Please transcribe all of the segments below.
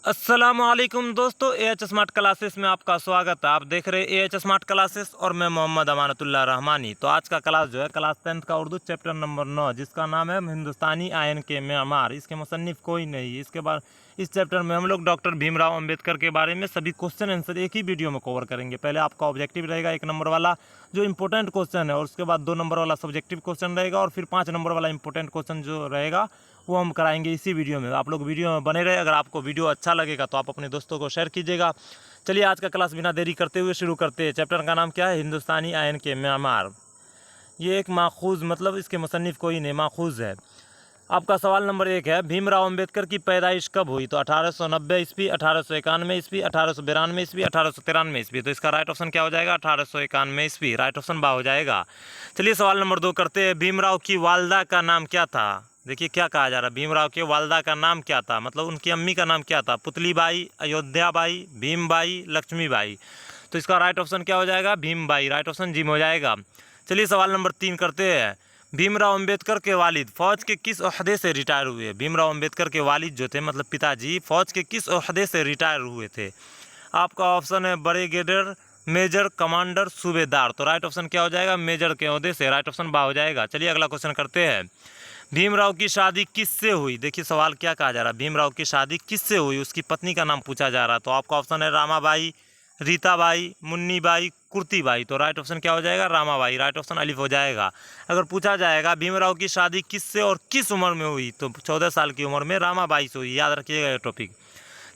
अस्सलामुअलैकुम दोस्तों, AH smart classes में आपका स्वागत है। आप देख रहे हैं एएच स्मार्ट क्लासेस और मैं मोहम्मद अमानतुल्लाह रहमानी। तो आज का क्लास जो है क्लास 10th का उर्दू चैप्टर नंबर 9, जिसका नाम है हिंदुस्तानी आयन के मेमार। इसके मुसन्निफ कोई नहीं। इसके बाद इस चैप्टर में हम लोग डॉक्टर भीमराव अंबेडकर के बारे में सभी क्वेश्चन आंसर एक ही वीडियो में कवर करेंगे। पहले आपका ऑब्जेक्टिव रहेगा 1 नंबर वाला जो इंपॉर्टेंट क्वेश्चन है, और उसके बाद 2 नंबर वाला सब्जेक्टिव क्वेश्चन रहेगा, और फिर 5 नंबर वाला इंपॉर्टेंट क्वेश्चन जो रहेगा वो हम कराएंगे इसी वीडियो में। आप लोग वीडियो में बने रहे। अगर आपको वीडियो अच्छा लगेगा तो आप अपने दोस्तों को शेयर कीजिएगा। चलिए आज का क्लास बिना देरी करते हुए शुरू करते हैं। चैप्टर का नाम क्या है? हिंदुस्तानी आयन के मेमार। ये एक माखूज, मतलब इसके मुसन्निफ कोई नहीं, माखूज है। आपका सवाल नंबर 1 है, भीमराव अंबेडकर की पैदाइश कब हुई? तो 1890 ईस्वी, 1891 ईस्वी, 1892 ईस्वी, 1893 ईस्वी। तो इसका राइट ऑप्शन क्या हो जाएगा? 1891 ईस्वी। राइट ऑप्शन बा हो जाएगा। चलिए सवाल नंबर 2 करते हैं। भीमराव की वालदा का नाम क्या था? देखिए क्या कहा जा रहा है, भीमराव के वालदा का नाम क्या था, मतलब उनकी अम्मी का नाम क्या था? पुतलीबाई, अयोध्याबाई, भीमबाई, लक्ष्मीबाई। तो इसका राइट ऑप्शन क्या हो जाएगा? भीमबाई। राइट ऑप्शन जिम हो जाएगा। चलिए सवाल नंबर 3 करते हैं। भीमराव अंबेडकर के वालिद फौज के किस ओहदे से रिटायर हुए? भीमराव अंबेडकर के वालिद जो थे, मतलब पिताजी, फौज के किस ओहदे से रिटायर हुए थे? आपका ऑप्शन है ब्रिगेडियर, मेजर, कमांडर, सूबेदार। तो राइट ऑप्शन क्या हो जाएगा? मेजर के ओहदे से। राइट ऑप्शन बा हो जाएगा। चलिए अगला क्वेश्चन करते हैं। भीमराव की शादी किससे हुई? देखिए सवाल क्या कहा जा रहा है, भीमराव की शादी किससे हुई, उसकी पत्नी का नाम पूछा जा रहा है। तो आपका ऑप्शन है रामाबाई, रीताबाई, मुन्नीबाई, कुर्तीबाई। तो राइट ऑप्शन क्या हो जाएगा? रामाबाई। राइट ऑप्शन अलिफ हो जाएगा। अगर पूछा जाएगा भीमराव की शादी किससे और किस उम्र में हुई, तो 14 साल की उम्र में रामाबाई से हुई। याद रखिएगा ये टॉपिक।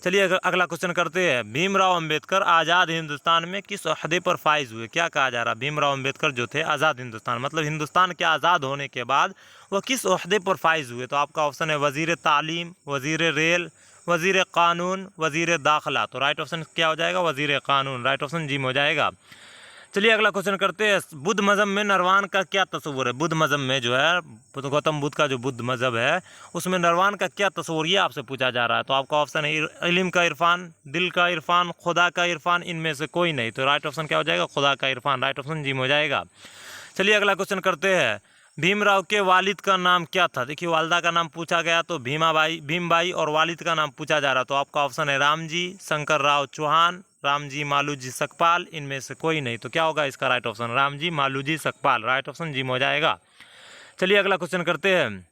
चलिए अगला क्वेश्चन करते हैं। भीमराव अंबेडकर आज़ाद हिंदुस्तान में किस ओहदे पर फाइज हुए? क्या कहा जा रहा है, भीमराव अंबेडकर जो थे आज़ाद हिंदुस्तान, मतलब हिंदुस्तान के आज़ाद होने के बाद वह किस ओहदे पर फाइज हुए? तो आपका ऑप्शन है वज़ीर तालीम, वज़ीर रेल, वज़ीर कानून, वज़ीर दाखिला। तो राइट ऑप्शन क्या हो जाएगा? वज़ीर कानून। राइट ऑप्शन जिम हो जाएगा। चलिए अगला क्वेश्चन करते हैं। बुद्ध मज़हब में नरवान का क्या तस्वुर है? बुद्ध मज़हब में जो है, गौतम बुद्ध का जो बुद्ध मज़हब है उसमें नरवान का क्या तस्वुर, ये आपसे पूछा जा रहा है। तो आपका ऑप्शन है इल्म का इरफान, दिल का इरफान, खुदा का इरफान, इनमें से कोई नहीं। तो राइट ऑप्शन क्या हो जाएगा? खुदा का इरफान। राइट ऑप्शन जिम हो जाएगा। चलिए अगला क्वेश्चन करते हैं। भीमराव के वालिद का नाम क्या था? देखिए वालदा का नाम पूछा गया तो भीमबाई, और वालिद का नाम पूछा जा रहा। तो आपका ऑप्शन है रामजी, शंकर राव चौहान, रामजी मालूजी सकपाल, इनमें से कोई नहीं। तो क्या होगा इसका right option? Ramji Maluji Sakpal. Right option जिम हो जाएगा। चलिए अगला क्वेश्चन करते हैं।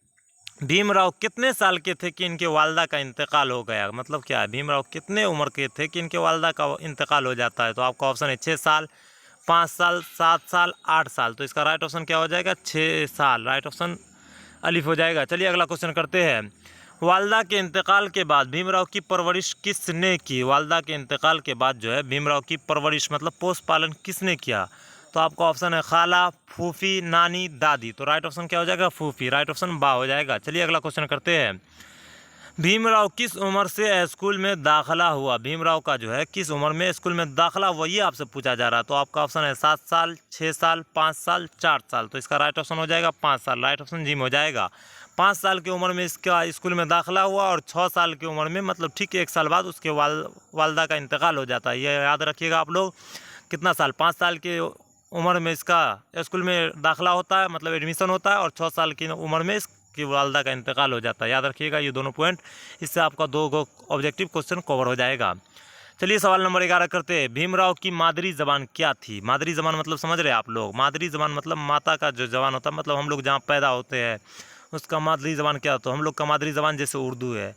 भीमराव कितने साल के थे कि इनके वालदा का इंतकाल हो गया? मतलब क्या है, भीमराव कितने उम्र के थे कि इनके वालदा का इंतकाल हो जाता है? तो आपका ऑप्शन है 6 साल, 5 साल, 7 साल, 8 साल। तो इसका राइट ऑप्शन क्या हो जाएगा? 6 साल। राइट ऑप्शन अलिफ हो जाएगा। चलिए अगला क्वेश्चन करते हैं। वालदा के इंतकाल के बाद भीमराव की परवरिश किसने की? वालदा के इंतकाल के बाद जो है भीमराव की परवरिश, मतलब पोष पालन किसने किया? तो आपका ऑप्शन है खाला, फूफी, नानी, दादी। तो राइट ऑप्शन क्या हो जाएगा? फूफी। राइट ऑप्शन बा हो जाएगा। चलिए अगला क्वेश्चन करते हैं। भीमराव किस उम्र से स्कूल में दाखिला हुआ? भीमराव का जो है किस उम्र में स्कूल में दाखिला हुआ, ये आपसे पूछा जा रहा है। तो आपका ऑप्शन है 7 साल, 6 साल, 5 साल, 4 साल। तो इसका राइट ऑप्शन हो जाएगा 5 साल। राइट ऑप्शन जिम हो जाएगा। 5 साल की उम्र में इसका स्कूल में दाखिला हुआ, और 6 साल की उम्र में, मतलब ठीक 1 साल बाद उसके वालदा का इंतकाल हो जाता है। ये याद रखिएगा आप लोग। कितना साल? 5 साल की उम्र में इसका स्कूल में दाखिला होता है, मतलब एडमिशन होता है, और 6 साल की उम्र में कि वालदा का इंतकाल हो जाता है। याद रखिएगा ये दोनों पॉइंट। इससे आपका 2 ऑब्जेक्टिव क्वेश्चन कवर हो जाएगा। चलिए सवाल नंबर 11 करते हैं। भीमराव की मादरी जबान क्या थी? मादरी जबान मतलब समझ रहे हैं आप लोग? मादरी जबान मतलब माता का जो जबान होता है, मतलब हम लोग जहाँ पैदा होते हैं उसका मादरी जबान क्या होता है? हम लोग का मादरी जबान जैसे उर्दू है।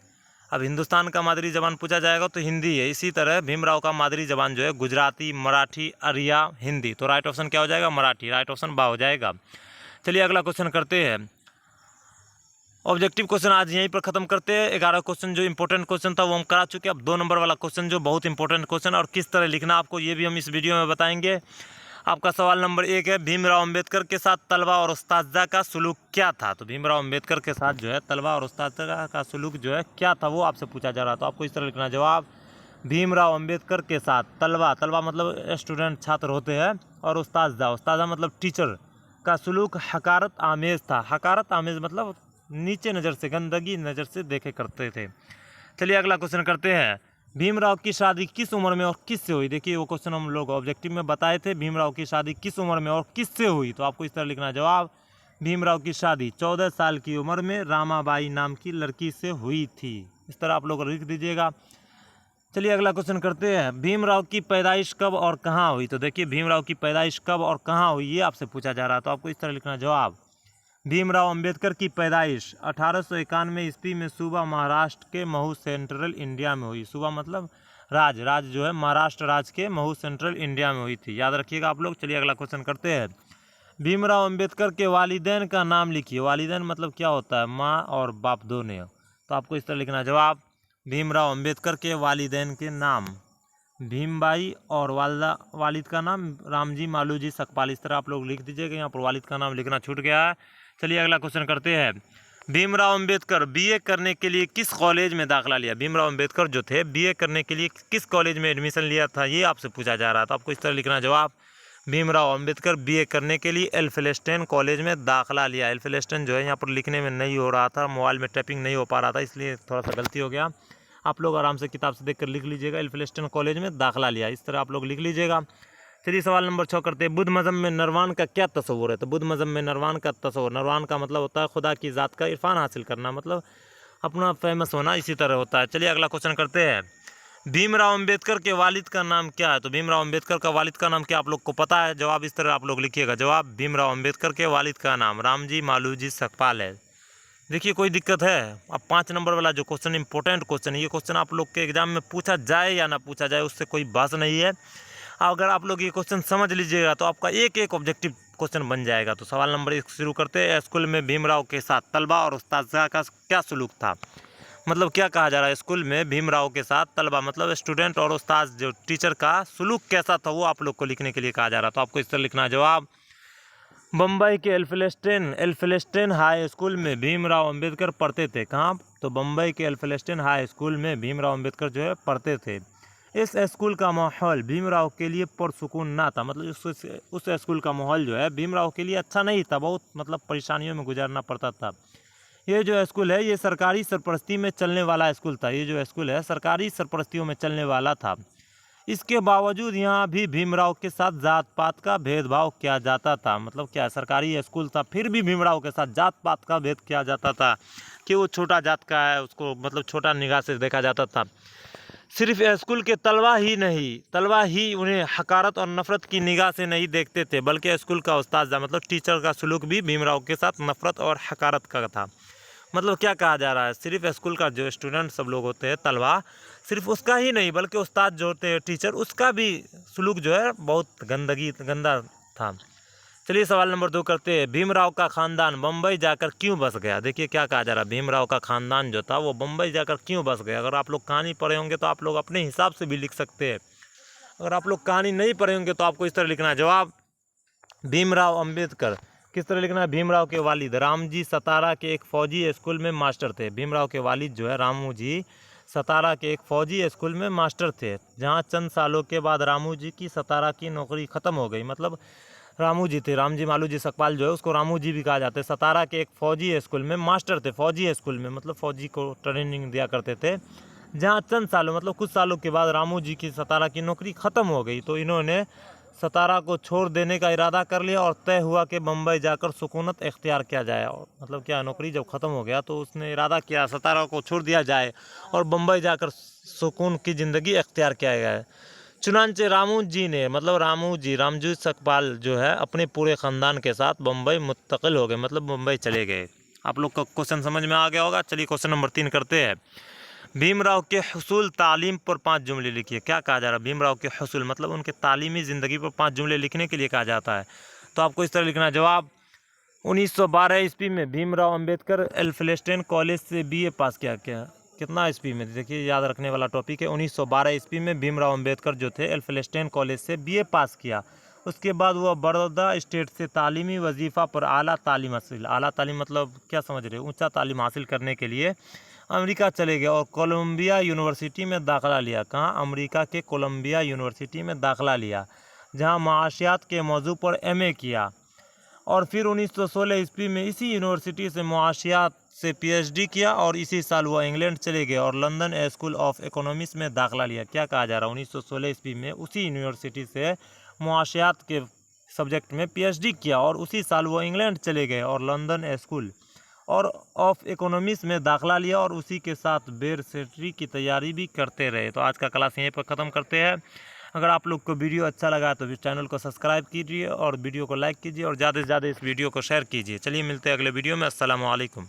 अब हिंदुस्तान का मादरी जबान पूछा जाएगा तो हिंदी है। इसी तरह भीमराव का मादरी जबान जो है गुजराती, मराठी, अरिया, हिंदी। तो राइट ऑप्शन क्या हो जाएगा? मराठी। राइट ऑप्शन बा हो जाएगा। चलिए अगला क्वेश्चन करते हैं। ऑब्जेक्टिव क्वेश्चन आज यहीं पर खत्म करते हैं। 11 क्वेश्चन जो इंपॉर्टेंट क्वेश्चन था वो हम करा चुके हैं। अब 2 नंबर वाला क्वेश्चन जो बहुत इंपॉर्टेंट क्वेश्चन, और किस तरह लिखना आपको ये भी हम इस वीडियो में बताएंगे। आपका सवाल नंबर 1 है। भीमराव अंबेडकर के साथ तलबा और उस्तादा का सलूक क्या था? तो भीमराव अंबेडकर के साथ जो है तलबा और उस्तादा का सलूक जो है क्या था, वो आपसे पूछा जा रहा है। तो आपको इस तरह लिखना जवाब। भीमराव अंबेडकर के साथ तलबा मतलब स्टूडेंट, छात्र होते हैं, और उस्तादा मतलब टीचर का सलूक हकारत आमेज़ था। हकारत आमेज़ मतलब नीचे नज़र से, गंदगी नज़र से देखे करते थे। चलिए अगला क्वेश्चन करते हैं। भीमराव की शादी किस उम्र में और किससे हुई? देखिए वो क्वेश्चन हम लोग ऑब्जेक्टिव में बताए थे। भीमराव की शादी किस उम्र में और किससे हुई? तो आपको इस तरह लिखना जवाब। भीमराव की शादी 14 साल की उम्र में रामाबाई नाम की लड़की से हुई थी। इस तरह आप लोग लिख दीजिएगा। चलिए अगला क्वेश्चन करते हैं। भीमराव की पैदाइश कब और कहाँ हुई? तो देखिए भीमराव की पैदाइश कब और कहाँ हुई ये आपसे पूछा जा रहा है, तो आपको इस तरह लिखना जवाब। भीमराव अंबेडकर की पैदाइश 1891 ईस्वी में सूबा महाराष्ट्र के महू सेंट्रल इंडिया में हुई। सूबा मतलब राज्य जो है महाराष्ट्र राज्य के महू सेंट्रल इंडिया में हुई थी, याद रखिएगा आप लोग। चलिए अगला क्वेश्चन करते हैं। भीमराव अंबेडकर के वालिदैन का नाम लिखिए। वालिदैन मतलब क्या होता है? माँ और बाप दोनों। तो आपको इस तरह लिखना जवाब। भीमराव अंबेडकर के वालिदैन के नाम भीमबाई और वालिद का नाम रामजी मालूजी सकपाल। इस तरह आप लोग लिख दीजिएगा, यहाँ पर वालिद का नाम लिखना छूट गया है। चलिए अगला क्वेश्चन करते हैं। भीमराव अंबेडकर बीए करने के लिए किस कॉलेज में दाखिला लिया? भीमराव अंबेडकर जो थे बीए करने के लिए किस कॉलेज में एडमिशन लिया था, ये आपसे पूछा जा रहा था। आपको इस तरह लिखना जवाब। भीमराव अंबेडकर बीए करने के लिए एल्फिंस्टन कॉलेज में दाखिला लिया। एल्फिंस्टन जो है यहाँ पर लिखने में नहीं हो रहा था, मोबाइल में टाइपिंग नहीं हो पा रहा था, इसलिए थोड़ा सा गलती हो गया। आप लोग आराम से किताब से देखकर लिख लीजिएगा, एल्फिंस्टन कॉलेज में दाखिला लिया, इस तरह आप लोग लिख लीजिएगा। चलिए सवाल नंबर 6 करते हैं। बुद्ध मज़हब में निर्वाण का क्या तस्वुर है? तो बुद्ध मज़हब में निर्वाण का तस्वुर, निर्वाण का मतलब होता है खुदा की ज़ात का इरफान हासिल करना, मतलब अपना फेमस होना, इसी तरह होता है। चलिए अगला क्वेश्चन करते हैं। भीमराव अंबेडकर के वालिद का नाम क्या है? तो भीमराव अंबेडकर का वालिद का नाम क्या आप लोग को पता है? जवाब इस तरह आप लोग लिखिएगा जवाब। भीमराव अंबेडकर के वालिद का नाम रामजी मालूजी सकपाल है। देखिए कोई दिक्कत है? अब 5 नंबर वाला जो क्वेश्चन इंपॉर्टेंट क्वेश्चन है, ये क्वेश्चन आप लोग के एग्जाम में पूछा जाए या ना पूछा जाए उससे कोई बहस नहीं है। अगर आप लोग ये क्वेश्चन समझ लीजिएगा तो आपका एक ऑब्जेक्टिव क्वेश्चन बन जाएगा। तो सवाल नंबर 1 शुरू करते हैं। स्कूल में भीमराव के साथ तलबा और उस्ताद का क्या सलूक था? मतलब क्या कहा जा रहा है, स्कूल में भीमराव के साथ तलबा मतलब स्टूडेंट और उस्ताद जो टीचर का सलूक कैसा था, वो आप लोग को लिखने के लिए कहा जा रहा है। तो आपको इस तरह लिखना जवाब। बम्बई के एल्फिंस्टन हाई स्कूल में भीमराव अंबेडकर पढ़ते थे। कहाँ? तो बम्बई के एल्फिंस्टन हाई स्कूल में भीमराव अंबेडकर जो है पढ़ते थे। इस स्कूल का माहौल भीमराव के लिए पुरसुकून ना था, मतलब उस स्कूल का माहौल जो है भीमराव के लिए अच्छा नहीं था, बहुत मतलब परेशानियों में गुजरना पड़ता था। ये जो स्कूल है ये सरकारी सरपरस्ती में चलने वाला स्कूल था। ये जो स्कूल है सरकारी सरपरस्तियों में चलने वाला था। इसके बावजूद यहाँ भी भीमराव के साथ जात पात का भेदभाव किया जाता था। मतलब क्या, सरकारी स्कूल था फिर भी भीमराव के साथ जात पात का भेद किया जाता था कि वो छोटा जात का है, उसको मतलब छोटा निगाह से देखा जाता था। सिर्फ स्कूल के तलबा ही उन्हें हकारत और नफ़रत की निगाह से नहीं देखते थे, बल्कि स्कूल का उस्ताद मतलब टीचर का सलूक भी भीमराव के साथ नफ़रत और हकारत का था। मतलब क्या कहा जा रहा है, सिर्फ स्कूल का जो स्टूडेंट सब लोग होते हैं तलबा, सिर्फ उसका ही नहीं बल्कि उस्ताद जो होते हैं टीचर, उसका भी सलूक जो है बहुत गंदा था। चलिए सवाल नंबर 2 करते हैं। भीमराव का ख़ानदान बम्बई जाकर क्यों बस गया? देखिए क्या कहा जा रहा है, भीमराव का ख़ानदान जो था वो बम्बई जाकर क्यों बस गया। अगर आप लोग कहानी पढ़े होंगे तो आप लोग अपने हिसाब से भी लिख सकते हैं। अगर आप लोग कहानी नहीं पढ़े होंगे तो आपको इस तरह लिखना है जवाब। भीमराव अंबेडकर किस तरह लिखना है? भीमराव के वालिद रामजी सतारा के एक फ़ौजी स्कूल में मास्टर थे। भीमराव के वालिद जो है रामू जी सतारा के एक फ़ौजी स्कूल में मास्टर थे, जहाँ चंद सालों के बाद रामू जी की सतारा की नौकरी ख़त्म हो गई। मतलब रामू जी थे, रामजी मालूजी सकपाल जो है उसको रामू जी भी कहा जाता है। सतारा के एक फ़ौजी स्कूल में मास्टर थे, फ़ौजी स्कूल में मतलब फ़ौजी को ट्रेनिंग दिया करते थे, जहाँ चंद सालों मतलब कुछ सालों के बाद रामू जी की सतारा की नौकरी ख़त्म हो गई। तो इन्होंने सतारा को छोड़ देने का इरादा कर लिया और तय हुआ कि बम्बई जाकर सुकूनत इख्तियार किया जाए। और मतलब क्या, नौकरी जब ख़त्म हो गया तो उसने इरादा किया सतारा को छोड़ दिया जाए और बम्बई जाकर सुकून की ज़िंदगी इख्तियार किया जाए। चुनांचे रामू जी ने मतलब रामजी सकपाल जो है अपने पूरे ख़ानदान के साथ बम्बई मुंतकिल हो गए, मतलब बम्बई चले गए। आप लोग का क्वेश्चन समझ में आ गया होगा। चलिए क्वेश्चन नंबर 3 करते हैं। भीमराव के हुसूल तालीम पर 5 जुमले लिखिए। क्या कहा जा रहा है? भीमराव के हुसूल मतलब उनके तालीमी ज़िंदगी पर 5 जुमले लिखने के लिए कहा जाता है। तो आपको इस तरह लिखना है जवाब। 1912 ईस्वी में भीमराव अंबेडकर एल्फिंस्टन कॉलेज से बीए पास किया। क्या कितना ईस्वी में? देखिए याद रखने वाला टॉपिक है। 1912 ईस्वी में भीमराव अंबेडकर जो थे एल्फिंस्टन कॉलेज से बीए पास किया। उसके बाद वह बड़ौदा स्टेट से तालीमी वजीफ़ा पर आला तालीम मतलब क्या समझ रहे हो, ऊंचा तालीम हासिल करने के लिए अमेरिका चले गए और कोलंबिया यूनिवर्सिटी में दाखिला लिया। कहाँ? अमेरिका के कोलंबिया यूनिवर्सिटी में दाखिला लिया, जहाँ माशियात के मौजू पर एमए किया। और फिर 1916 ईस्वी में इसी यूनिवर्सिटी से मुआशियात से पीएचडी किया और इसी साल वह इंग्लैंड चले गए और लंदन स्कूल ऑफ इकोनॉमिक्स में दाखिला लिया। क्या कहा जा रहा है? 1916 ईस्वी में उसी यूनिवर्सिटी से मुआशियात के सब्जेक्ट में पीएचडी किया और उसी साल वो इंग्लैंड चले गए और लंदन स्कूल और ऑफ इकोनॉमिक्स में दाखिला लिया और उसी के साथ बेरसेटरी की तैयारी भी करते रहे। तो आज का क्लास यहीं पर ख़त्म करते हैं। अगर आप लोग को वीडियो अच्छा लगा तो चैनल को सब्सक्राइब कीजिए और वीडियो को लाइक कीजिए और ज़्यादा से ज़्यादा इस वीडियो को शेयर कीजिए। चलिए मिलते हैं अगले वीडियो में। अस्सलाम वालेकुम।